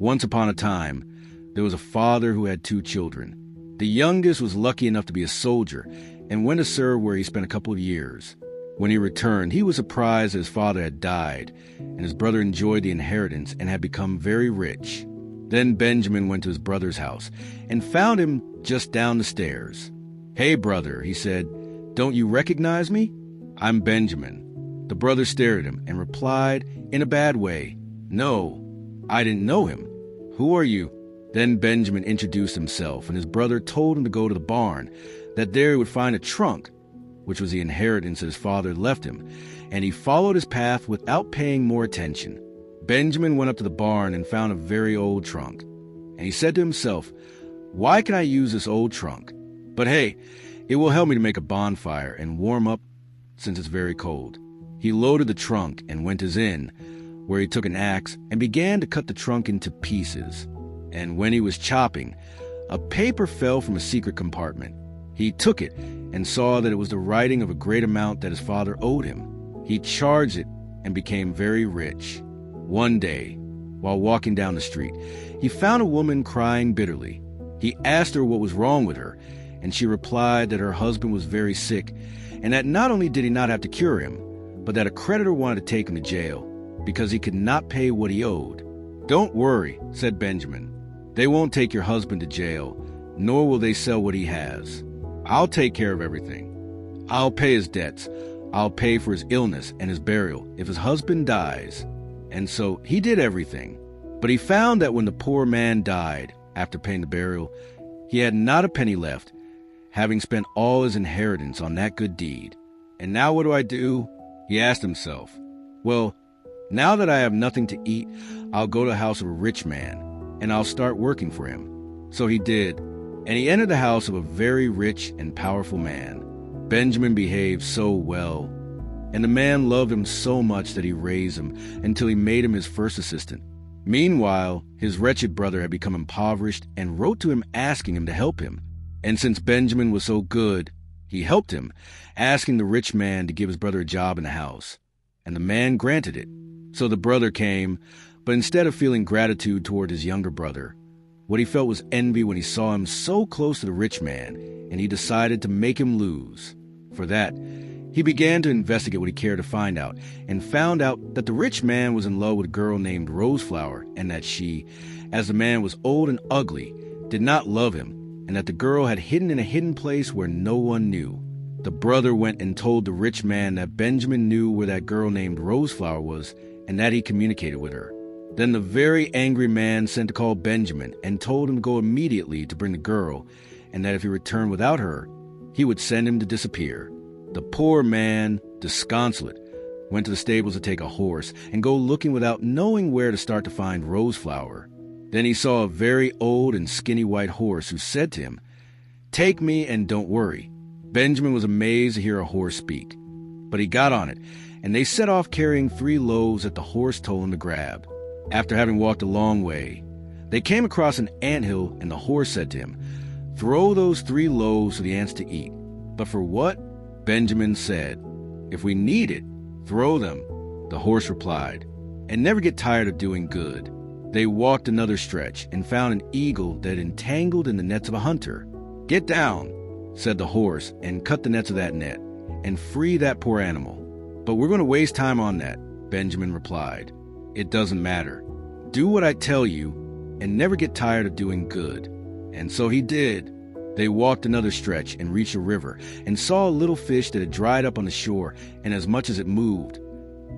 Once upon a time, there was a father who had 2 children. The youngest was lucky enough to be a soldier and went to serve where he spent a couple of years. When he returned, he was surprised that his father had died, and his brother enjoyed the inheritance and had become very rich. Then Benjamin went to his brother's house and found him just down the stairs. "Hey, brother," he said, "don't you recognize me? I'm Benjamin." The brother stared at him and replied in a bad way, "No, I didn't know him. Who are you?" Then Benjamin introduced himself, and his brother told him to go to the barn, that there he would find a trunk, which was the inheritance that his father had left him, and he followed his path without paying more attention. Benjamin went up to the barn and found a very old trunk, and he said to himself, "Why can I use this old trunk? But hey, it will help me to make a bonfire and warm up since it's very cold." He loaded the trunk and went to his inn, where he took an axe and began to cut the trunk into pieces. And when he was chopping, a paper fell from a secret compartment. He took it and saw that it was the writing of a great amount that his father owed him. He charged it and became very rich. One day, while walking down the street, he found a woman crying bitterly. He asked her what was wrong with her, and she replied that her husband was very sick, and that not only did he not have to cure him, but that a creditor wanted to take him to jail because he could not pay what he owed. "Don't worry," said Benjamin. "They won't take your husband to jail, nor will they sell what he has. I'll take care of everything. I'll pay his debts. I'll pay for his illness and his burial if his husband dies." And so he did everything. But he found that when the poor man died, after paying the burial, he had not a penny left, having spent all his inheritance on that good deed. "And now what do I do?" he asked himself. "Well, now that I have nothing to eat, I'll go to the house of a rich man, and I'll start working for him." So he did, and he entered the house of a very rich and powerful man. Benjamin behaved so well, and the man loved him so much that he raised him until he made him his first assistant. Meanwhile, his wretched brother had become impoverished and wrote to him asking him to help him. And since Benjamin was so good, he helped him, asking the rich man to give his brother a job in the house. And the man granted it. So the brother came, but instead of feeling gratitude toward his younger brother, what he felt was envy when he saw him so close to the rich man, and he decided to make him lose. For that, he began to investigate what he cared to find out, and found out that the rich man was in love with a girl named Roseflower, and that she, as the man was old and ugly, did not love him, and that the girl had hidden in a hidden place where no one knew. The brother went and told the rich man that Benjamin knew where that girl named Roseflower was, and that he communicated with her. Then the very angry man sent to call Benjamin and told him to go immediately to bring the girl, and that if he returned without her, he would send him to disappear. The poor man, disconsolate, went to the stables to take a horse and go looking without knowing where to start to find Roseflower. Then he saw a very old and skinny white horse who said to him, "Take me and don't worry." Benjamin was amazed to hear a horse speak, but he got on it, and they set off carrying 3 loaves that the horse told him to grab. After having walked a long way, they came across an anthill, and the horse said to him, "Throw those 3 loaves for the ants to eat." "But for what?" Benjamin said. "If we need it, throw them," the horse replied, "and never get tired of doing good." They walked another stretch and found an eagle that entangled in the nets of a hunter. "Get down," said the horse, "and cut the nets of that net, and free that poor animal." "But we're going to waste time on that," Benjamin replied. "It doesn't matter. Do what I tell you, and never get tired of doing good." And so he did. They walked another stretch and reached a river, and saw a little fish that had dried up on the shore, and as much as it moved,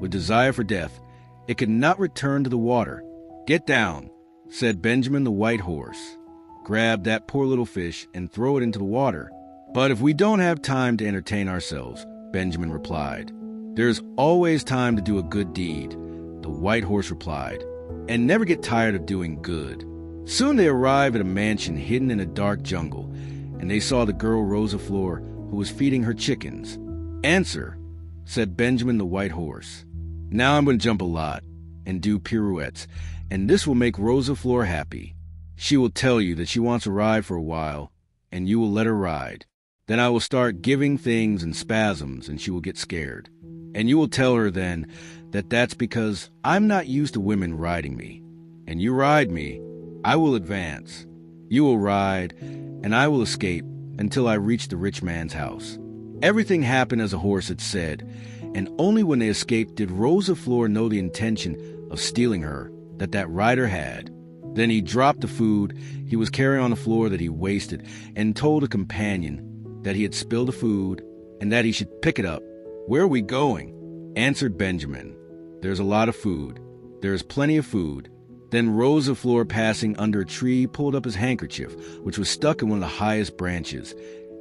with desire for death, it could not return to the water. "Get down," said Benjamin the white horse. "Grab that poor little fish and throw it into the water." "But if we don't have time to entertain ourselves," Benjamin replied. "There is always time to do a good deed," the white horse replied, "and never get tired of doing good." Soon they arrived at a mansion hidden in a dark jungle, and they saw the girl Roseflower, who was feeding her chickens. "Answer," said Benjamin the white horse. "Now I'm going to jump a lot and do pirouettes, and this will make Roseflower happy. She will tell you that she wants to ride for a while, and you will let her ride. Then I will start giving things and spasms, and she will get scared. And you will tell her then that that's because I'm not used to women riding me, and you ride me, I will advance. You will ride, and I will escape until I reach the rich man's house." Everything happened as the horse had said, and only when they escaped did Rosa Flor know the intention of stealing her that rider had. Then he dropped the food he was carrying on the floor that he wasted and told a companion that he had spilled the food and that he should pick it up. "Where are we going?" answered Benjamin. "There's a lot of food. There is plenty of food." Then Rosa Flor, passing under a tree, pulled up his handkerchief, which was stuck in one of the highest branches,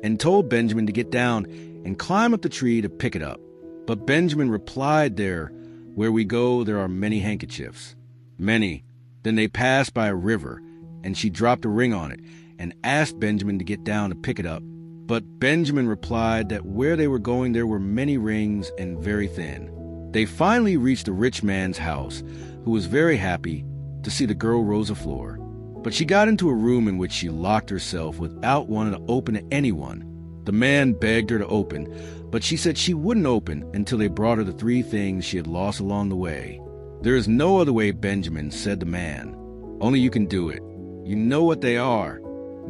and told Benjamin to get down and climb up the tree to pick it up. But Benjamin replied, "There, where we go, there are many handkerchiefs." Many. Then they passed by a river, and she dropped a ring on it and asked Benjamin to get down to pick it up. But Benjamin replied that where they were going there were many rings and very thin. They finally reached the rich man's house, who was very happy to see the girl Rosa Flor. But she got into a room in which she locked herself without wanting to open to anyone. The man begged her to open, but she said she wouldn't open until they brought her the 3 things she had lost along the way. "There is no other way, Benjamin," said the man. "Only you can do it. You know what they are.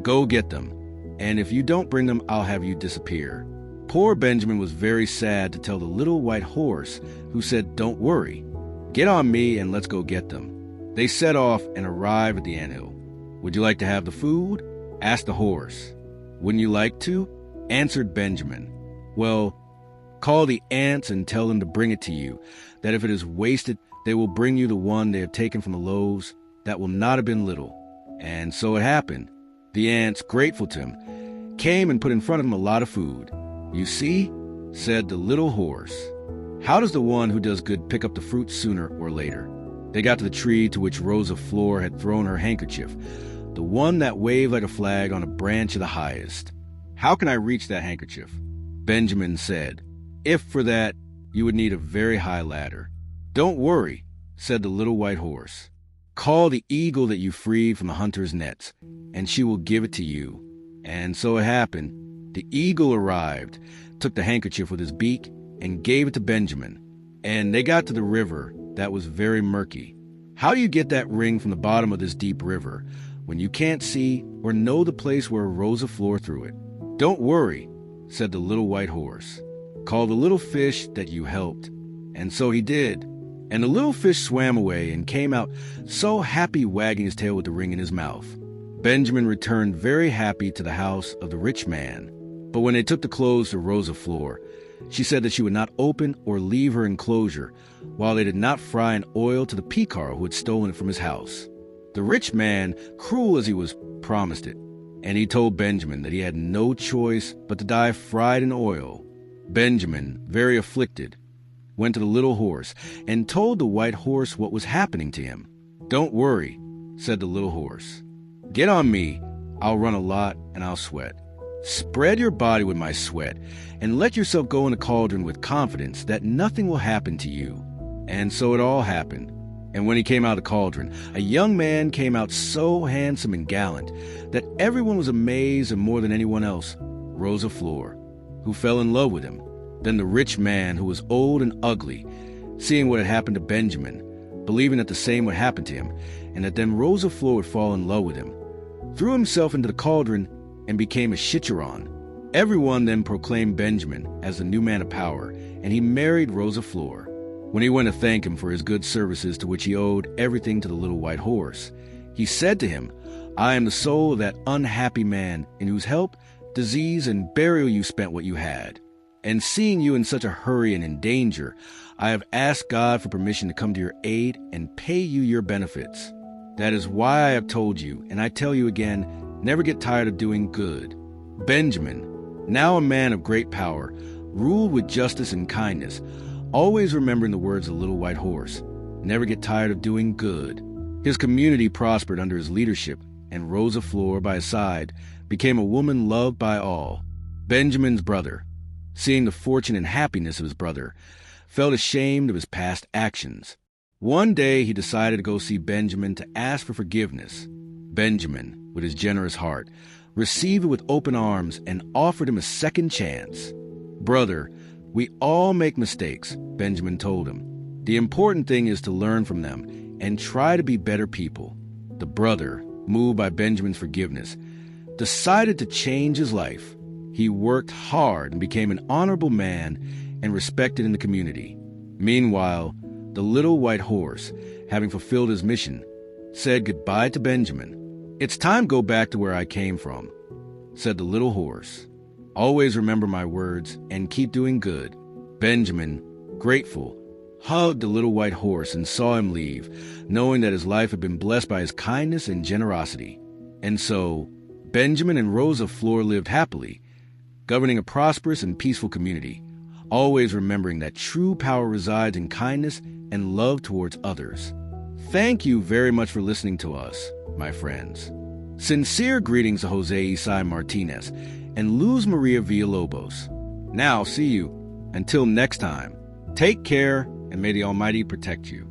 Go get them, and if you don't bring them, I'll have you disappear." Poor Benjamin was very sad to tell the little white horse, who said, "Don't worry. Get on me and let's go get them." They set off and arrived at the anthill. "Would you like to have the food?" asked the horse. "Wouldn't you like to?" answered Benjamin. "Well, call the ants and tell them to bring it to you, that if it is wasted, they will bring you the one they have taken from the loaves that will not have been little." And so it happened. The ants, grateful to him, came and put in front of him a lot of food. "You see," said the little horse, "how does the one who does good pick up the fruit sooner or later?" They got to the tree to which Rosa Flor had thrown her handkerchief, the one that waved like a flag on a branch of the highest. "How can I reach that handkerchief?" Benjamin said. "If for that, you would need a very high ladder." "Don't worry," said the little white horse. "Call the eagle that you freed from the hunter's nets, and she will give it to you." And so it happened. The eagle arrived, took the handkerchief with his beak, and gave it to Benjamin. And they got to the river that was very murky. "How do you get that ring from the bottom of this deep river when you can't see or know the place where Rosa Flor threw it?" "Don't worry," said the little white horse. "Call the little fish that you helped." And so he did. And the little fish swam away and came out so happy, wagging his tail with the ring in his mouth. Benjamin returned very happy to the house of the rich man. But when they took the clothes to Rosa Flor, she said that she would not open or leave her enclosure while they did not fry in oil to the peacock who had stolen it from his house. The rich man, cruel as he was, promised it, and he told Benjamin that he had no choice but to die fried in oil. Benjamin, very afflicted, went to the little horse and told the white horse what was happening to him. "Don't worry," said the little horse. "Get on me. I'll run a lot and I'll sweat. Spread your body with my sweat and let yourself go in the cauldron with confidence that nothing will happen to you." And so it all happened. And when he came out of the cauldron, a young man came out so handsome and gallant that everyone was amazed, and more than anyone else, Rosa Flor, who fell in love with him. Then the rich man, who was old and ugly, seeing what had happened to Benjamin, believing that the same would happen to him, and that then Rosa Flor would fall in love with him, threw himself into the cauldron and became a Chicharon. Everyone then proclaimed Benjamin as the new man of power, and he married Rosa Flor. When he went to thank him for his good services, to which he owed everything to the little white horse, he said to him, "I am the soul of that unhappy man in whose help, disease, and burial you spent what you had. And seeing you in such a hurry and in danger, I have asked God for permission to come to your aid and pay you your benefits. That is why I have told you, and I tell you again, never get tired of doing good." Benjamin, now a man of great power, ruled with justice and kindness, always remembering the words of the little white horse, never get tired of doing good. His community prospered under his leadership, and Rosa Flor, by his side, became a woman loved by all. Benjamin's brother, seeing the fortune and happiness of his brother, felt ashamed of his past actions. One day he decided to go see Benjamin to ask for forgiveness. Benjamin, with his generous heart, received it with open arms and offered him a second chance. "Brother, we all make mistakes," Benjamin told him. "The important thing is to learn from them and try to be better people. the brother, moved by Benjamin's forgiveness, decided to change his life. He worked hard and became an honorable man and respected in the community. Meanwhile, the little white horse, having fulfilled his mission, said goodbye to Benjamin. "It's time to go back to where I came from," said the little horse. "Always remember my words and keep doing good." Benjamin, grateful, hugged the little white horse and saw him leave, knowing that his life had been blessed by his kindness and generosity. And so, Benjamin and Rosa Fleur lived happily, governing a prosperous and peaceful community, always remembering that true power resides in kindness and love towards others. Thank you very much for listening to us, my friends. Sincere greetings to Jose Isai Martinez and Luz Maria Villalobos. Now, see you. Until next time, take care and may the Almighty protect you.